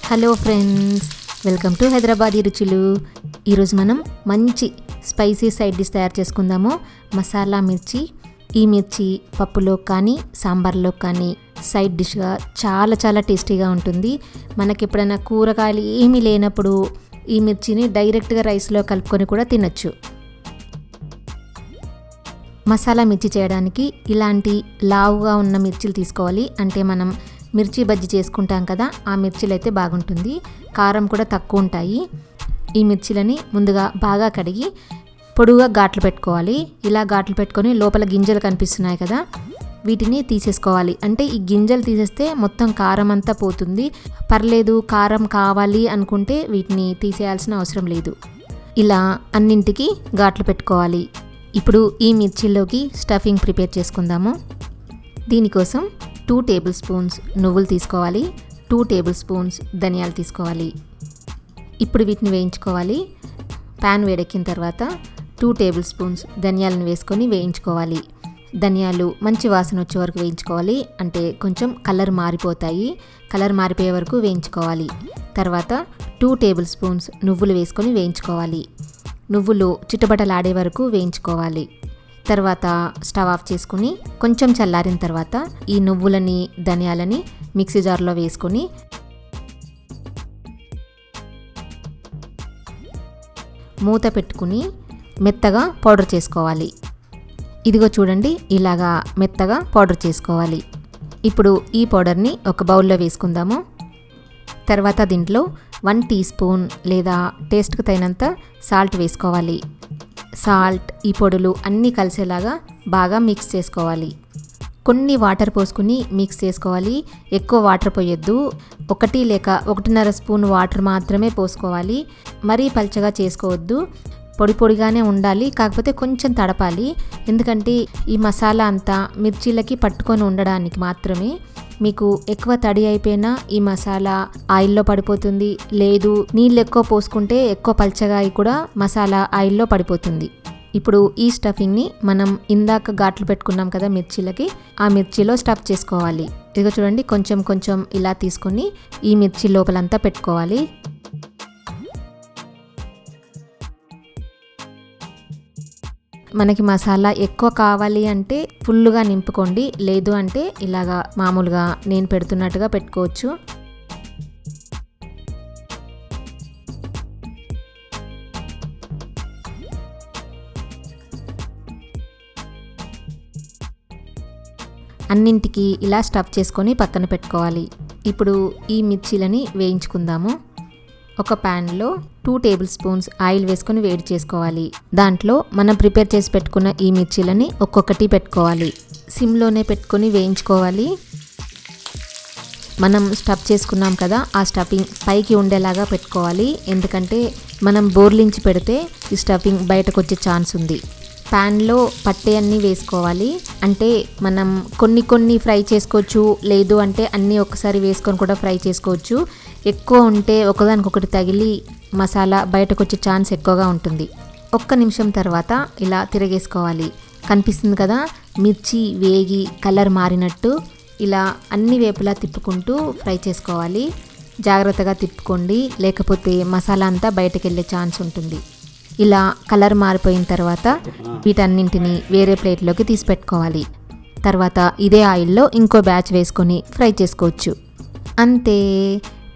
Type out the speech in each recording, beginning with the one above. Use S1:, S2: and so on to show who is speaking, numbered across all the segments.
S1: Hello friends, welcome to Hyderabadi రుచులు. ఈరోజు మనం మంచి స్పైసీ సైడ్ డిష్ తయారు చేసుకుందాము. మసాలా మిర్చి. ఈ మిర్చి పప్పులో కానీ సాంబార్లో కానీ సైడ్ డిష్గా చాలా టేస్టీగా ఉంటుంది. మనకి ఎప్పుడైనా కూరగాయలు ఏమీ లేనప్పుడు ఈ మిర్చిని డైరెక్ట్గా రైస్లో కలుపుకొని కూడా తినచ్చు. మసాలా మిర్చి చేయడానికి ఇలాంటి లావుగా ఉన్న మిర్చిలు తీసుకోవాలి. అంటే మనం మిర్చి బజ్జీ చేసుకుంటాం కదా, ఆ మిర్చిలు అయితే బాగుంటుంది. కారం కూడా తక్కువ ఉంటాయి. ఈ మిర్చిలని ముందుగా బాగా కడిగి పొడుగా ఘాట్లు పెట్టుకోవాలి. ఇలా ఘాట్లు పెట్టుకొని లోపల గింజలు కనిపిస్తున్నాయి కదా, వీటిని తీసేసుకోవాలి. అంటే ఈ గింజలు తీసేస్తే మొత్తం కారం అంతా పోతుంది. పర్లేదు, కారం కావాలి అనుకుంటే వీటిని తీసేయాల్సిన అవసరం లేదు. ఇలా అన్నింటికి ఘాట్లు పెట్టుకోవాలి. ఇప్పుడు ఈ మిర్చిలోకి స్టఫింగ్ ప్రిపేర్ చేసుకుందాము. దీనికోసం 2 టేబుల్ స్పూన్స్ నువ్వులు తీసుకోవాలి, 2 టేబుల్ స్పూన్స్ ధనియాలు తీసుకోవాలి. ఇప్పుడు వీటిని వేయించుకోవాలి. ప్యాన్ వేడెక్కిన తర్వాత 2 టేబుల్ స్పూన్స్ ధనియాలను వేసుకొని వేయించుకోవాలి. ధనియాలు మంచి వాసన వచ్చే వరకు వేయించుకోవాలి. అంటే కొంచెం కలర్ మారిపోతాయి. కలర్ మారిపోయే వరకు వేయించుకోవాలి. తర్వాత 2 టేబుల్ స్పూన్స్ నువ్వులు వేసుకొని వేయించుకోవాలి. నువ్వులు చిటపటలాడే వరకు వేయించుకోవాలి. తర్వాత స్టవ్ ఆఫ్ చేసుకుని కొంచెం చల్లారిన తర్వాత ఈ నువ్వులని ధనియాలని మిక్సీ జార్లో వేసుకొని మూత పెట్టుకుని మెత్తగా పౌడర్ చేసుకోవాలి. ఇదిగో చూడండి, ఇలాగా మెత్తగా పౌడర్ చేసుకోవాలి. ఇప్పుడు ఈ పౌడర్ని ఒక బౌల్లో వేసుకుందాము. తర్వాత దీంట్లో 1 టీ స్పూన్ లేదా టేస్ట్కి తగినంత సాల్ట్ వేసుకోవాలి. సాల్ట్, ఈ పొడులు అన్నీ కలిసేలాగా బాగా మిక్స్ చేసుకోవాలి. కొన్ని వాటర్ పోసుకుని మిక్స్ చేసుకోవాలి. ఎక్కువ వాటర్ పోయొద్దు. 1 లేక 1.5 స్పూన్ వాటర్ మాత్రమే పోసుకోవాలి. మరీ పల్చగా చేసుకోవద్దు. పొడిగానే ఉండాలి. కాకపోతే కొంచెం తడపాలి. ఎందుకంటే ఈ మసాలా అంతా మిర్చీలకి పట్టుకొని ఉండడానికి మాత్రమే. మీకు ఎక్కువ తడి అయిపోయినా ఈ మసాలా ఆయిల్లో పడిపోతుంది. లేదు, నీళ్ళు ఎక్కువ పోసుకుంటే ఎక్కువ పల్చగా కూడా మసాలా ఆయిల్లో పడిపోతుంది. ఇప్పుడు ఈ స్టఫింగ్ని మనం ఇందాక ఘాట్లు పెట్టుకున్నాం కదా మిర్చీలకి, ఆ మిర్చిలో స్టఫ్ చేసుకోవాలి. ఇదిగో చూడండి, కొంచెం ఇలా తీసుకొని ఈ మిర్చి లోపలంతా పెట్టుకోవాలి. మనకి మసాలా ఎక్కువ కావాలి అంటే ఫుల్గా నింపుకోండి. లేదు అంటే ఇలాగా మామూలుగా నేను పెడుతున్నట్టుగా పెట్టుకోవచ్చు. అన్నింటికి ఇలా స్టఫ్ చేసుకొని పక్కన పెట్టుకోవాలి. ఇప్పుడు ఈ మిర్చీలని వేయించుకుందాము. ఒక ప్యాన్లో 2 టేబుల్ స్పూన్స్ ఆయిల్ వేసుకొని వేడి చేసుకోవాలి. దాంట్లో మనం ప్రిపేర్ చేసి పెట్టుకున్న ఈ మిర్చీలని ఒక్కొక్కటి పెట్టుకోవాలి. సిమ్లోనే పెట్టుకొని వేయించుకోవాలి. మనం స్టఫ్ చేసుకున్నాం కదా, ఆ స్టఫింగ్ పైకి ఉండేలాగా పెట్టుకోవాలి. ఎందుకంటే మనం బోర్లించి పెడితే ఈ స్టఫింగ్ బయటకు వచ్చే ఛాన్స్ ఉంది. ప్యాన్లో పట్టే అన్నీ వేసుకోవాలి. అంటే మనం కొన్ని ఫ్రై చేసుకోవచ్చు. లేదు అంటే అన్నీ ఒకసారి వేసుకొని కూడా ఫ్రై చేసుకోవచ్చు. ఎక్కువ ఉంటే ఒకదానికొకటి తగిలి మసాలా బయటకు వచ్చే ఛాన్స్ ఎక్కువగా ఉంటుంది. 1 నిమిషం తర్వాత ఇలా తిరగేసుకోవాలి. కనిపిస్తుంది కదా, మిర్చి వేగి కలర్ మారినట్టు. ఇలా అన్ని వైపులా తిప్పుకుంటూ ఫ్రై చేసుకోవాలి. జాగ్రత్తగా తిప్పుకోండి, లేకపోతే మసాలా అంతా బయటకు వెళ్ళే ఛాన్స్ ఉంటుంది. ఇలా కలర్ మారిపోయిన తర్వాత వీటన్నింటిని వేరే ప్లేట్లోకి తీసి పెట్టుకోవాలి. తర్వాత ఇదే ఆయిల్లో ఇంకో బ్యాచ్ వేసుకొని ఫ్రై చేసుకోవచ్చు. అంతే,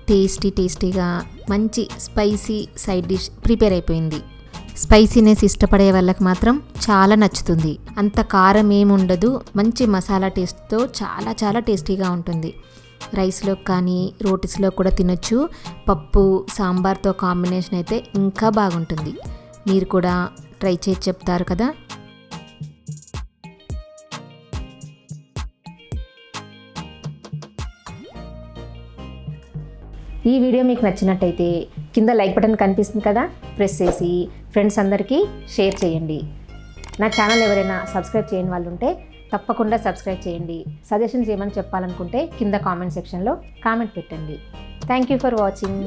S1: టేస్టీగా మంచి స్పైసీ సైడ్ డిష్ ప్రిపేర్ అయిపోయింది. స్పైసీనెస్ ఇష్టపడే వాళ్ళకి మాత్రం చాలా నచ్చుతుంది. అంత కారం ఏముండదు. మంచి మసాలా టేస్ట్తో చాలా టేస్టీగా ఉంటుంది. రైస్లో కానీ రోటీస్లో కూడా తినొచ్చు. పప్పు సాంబార్తో కాంబినేషన్ అయితే ఇంకా బాగుంటుంది. మీరు కూడా ట్రై చేసి చెప్తారు కదా. ఈ వీడియో మీకు నచ్చినట్టయితే కింద లైక్ బటన్ కనిపిస్తుంది కదా, ప్రెస్ చేసి ఫ్రెండ్స్ అందరికీ షేర్ చేయండి. నా ఛానల్ ఎవరైనా సబ్స్క్రైబ్ చేయని వాళ్ళు ఉంటే తప్పకుండా సబ్స్క్రైబ్ చేయండి. సజెషన్స్ ఏమైనా చెప్పాలనుకుంటే కింద కామెంట్ సెక్షన్లో కామెంట్ పెట్టండి. Thank you for watching.